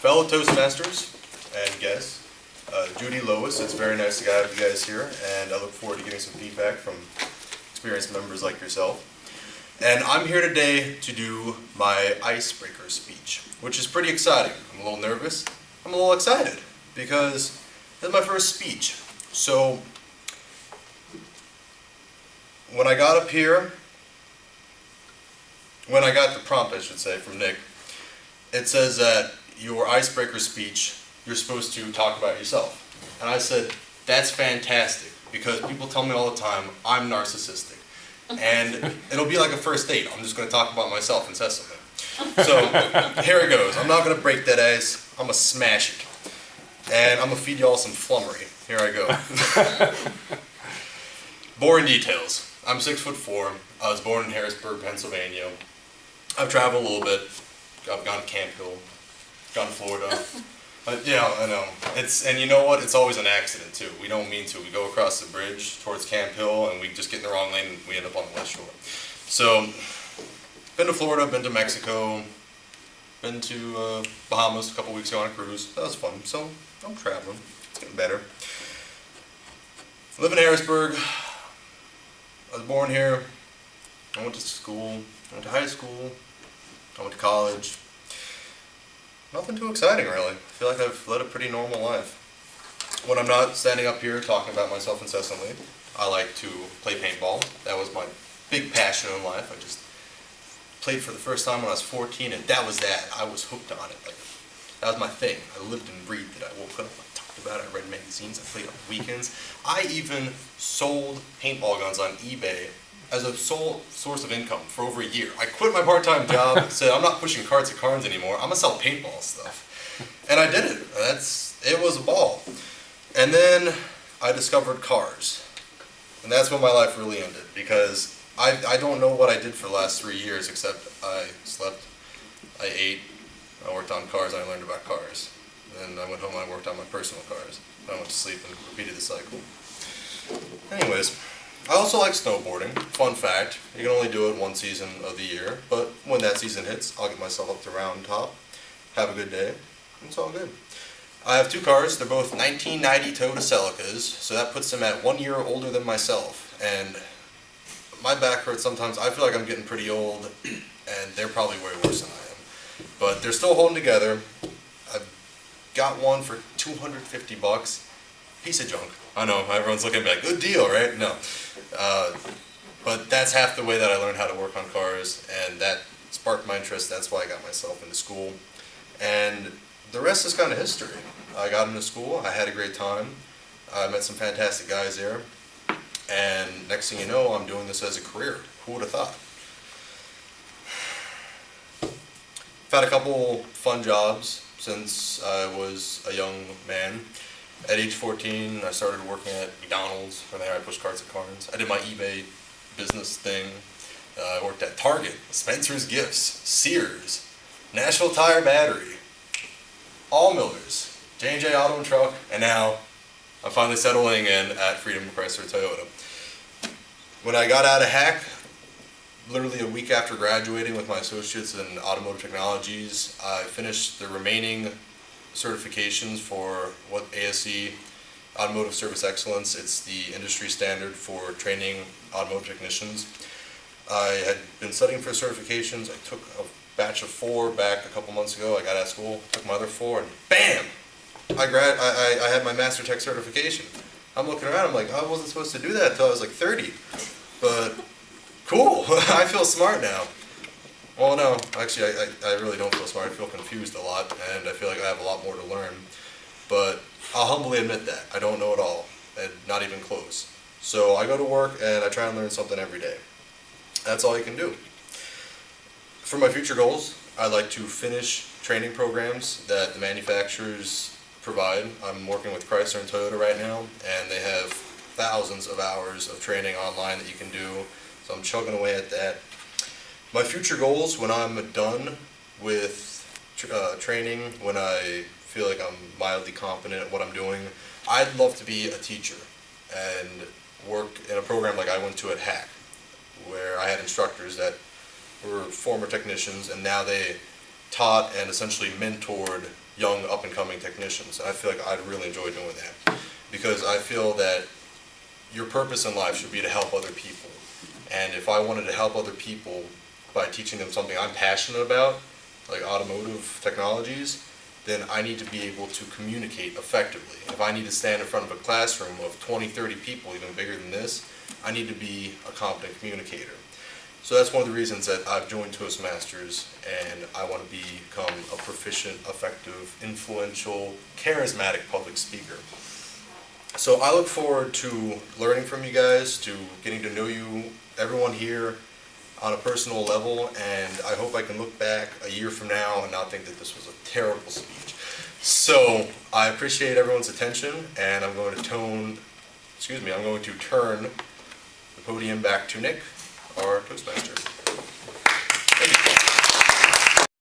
Fellow Toastmasters and guests, Judy, Lois, it's very nice to have you guys here, and I look forward to getting some feedback from experienced members like yourself. And I'm here today to do my icebreaker speech, which is pretty exciting. I'm a little nervous. I'm a little excited because this is my first speech. So when I got up here, when I got the prompt, I should say, from Nick, it says that your icebreaker speech, you're supposed to talk about yourself. And I said, that's fantastic, because people tell me all the time I'm narcissistic. And it'll be like a first date. I'm just going to talk about myself incessantly. So here it goes. I'm not going to break that ice. I'm going to smash it. And I'm going to feed y'all some flummery. Here I go. Boring details. I'm 6'4". I was born in Harrisburg, Pennsylvania. I've traveled a little bit. I've gone to Camp Hill, gone to Florida. Yeah, I know. And you know what? It's always an accident too. We don't mean to. We go across the bridge towards Camp Hill and we just get in the wrong lane and we end up on the West Shore. So, been to Florida, been to Mexico, been to Bahamas a couple weeks ago on a cruise. That was fun. So, I'm traveling. It's getting better. I live in Harrisburg. I was born here. I went to school. I went to high school. I went to college. Nothing too exciting, really. I feel like I've led a pretty normal life. When I'm not standing up here talking about myself incessantly, I like to play paintball. That was my big passion in life. I just played for the first time when I was 14, and that was that. I was hooked on it. Like, that was my thing. I lived and breathed it. I woke up, I talked about it, I read magazines, I played on weekends. I even sold paintball guns on eBay as a sole source of income for over a year. I quit my part-time job and said, I'm not pushing carts at Carnes anymore, I'm gonna sell paintball stuff. And I did it. It was a ball. And then I discovered cars. And that's when my life really ended, because I don't know what I did for the last 3 years, except I slept, I ate, I worked on cars, and I learned about cars. And then I went home and I worked on my personal cars. I went to sleep and repeated the cycle. Anyways, I also like snowboarding. Fun fact, you can only do it one season of the year, but when that season hits, I'll get myself up to round top, have a good day, and it's all good. I have 2 cars. They're both 1990 Toyota Celicas, so that puts them at 1 year older than myself. And my back hurts sometimes. I feel like I'm getting pretty old, and they're probably way worse than I am. But they're still holding together. I've got one for $250. Piece of junk. I know, everyone's looking at me like, good deal, right? No. But that's half the way that I learned how to work on cars, and that sparked my interest. That's why I got myself into school. And the rest is kind of history. I got into school, I had a great time, I met some fantastic guys there, and next thing you know, I'm doing this as a career. Who would have thought? I've had a couple fun jobs since I was a young man. At age 14, I started working at McDonald's. From there, I pushed carts at Carnes. I did my eBay business thing. I worked at Target, Spencer's Gifts, Sears, National Tire Battery, Allmiller's, J&J Auto and Truck, and now I'm finally settling in at Freedom Chrysler Toyota. When I got out of Hack, literally a week after graduating with my associates in automotive technologies, I finished the remaining certifications for what ASE, Automotive Service Excellence. It's the industry standard for training automotive technicians. I had been studying for certifications. I took a batch of 4 back a couple months ago. I got out of school, took my other 4, and BAM! I had my Master Tech certification. I'm looking around, I'm like, I wasn't supposed to do that until I was like 30. But cool, I feel smart now. Well, no, actually, I really don't feel smart. I feel confused a lot, and I feel like I have a lot more to learn. But I'll humbly admit that. I don't know it all, and not even close. So I go to work, and I try and learn something every day. That's all you can do. For my future goals, I'd like to finish training programs that the manufacturers provide. I'm working with Chrysler and Toyota right now, and they have thousands of hours of training online that you can do. So I'm chugging away at that. My future goals, when I'm done with training, when I feel like I'm mildly competent at what I'm doing, I'd love to be a teacher and work in a program like I went to at Hack, where I had instructors that were former technicians, and now they taught and essentially mentored young up-and-coming technicians. I feel like I'd really enjoy doing that because I feel that your purpose in life should be to help other people. And if I wanted to help other people by teaching them something I'm passionate about, like automotive technologies, then I need to be able to communicate effectively. If I need to stand in front of a classroom of 20, 30 people, even bigger than this, I need to be a competent communicator. So that's one of the reasons that I've joined Toastmasters, and I want to become a proficient, effective, influential, charismatic public speaker. So I look forward to learning from you guys, to getting to know you, everyone here, on a personal level, and I hope I can look back a year from now and not think that this was a terrible speech. So I appreciate everyone's attention, and I'm going to turn the podium back to Nick, our Toastmaster.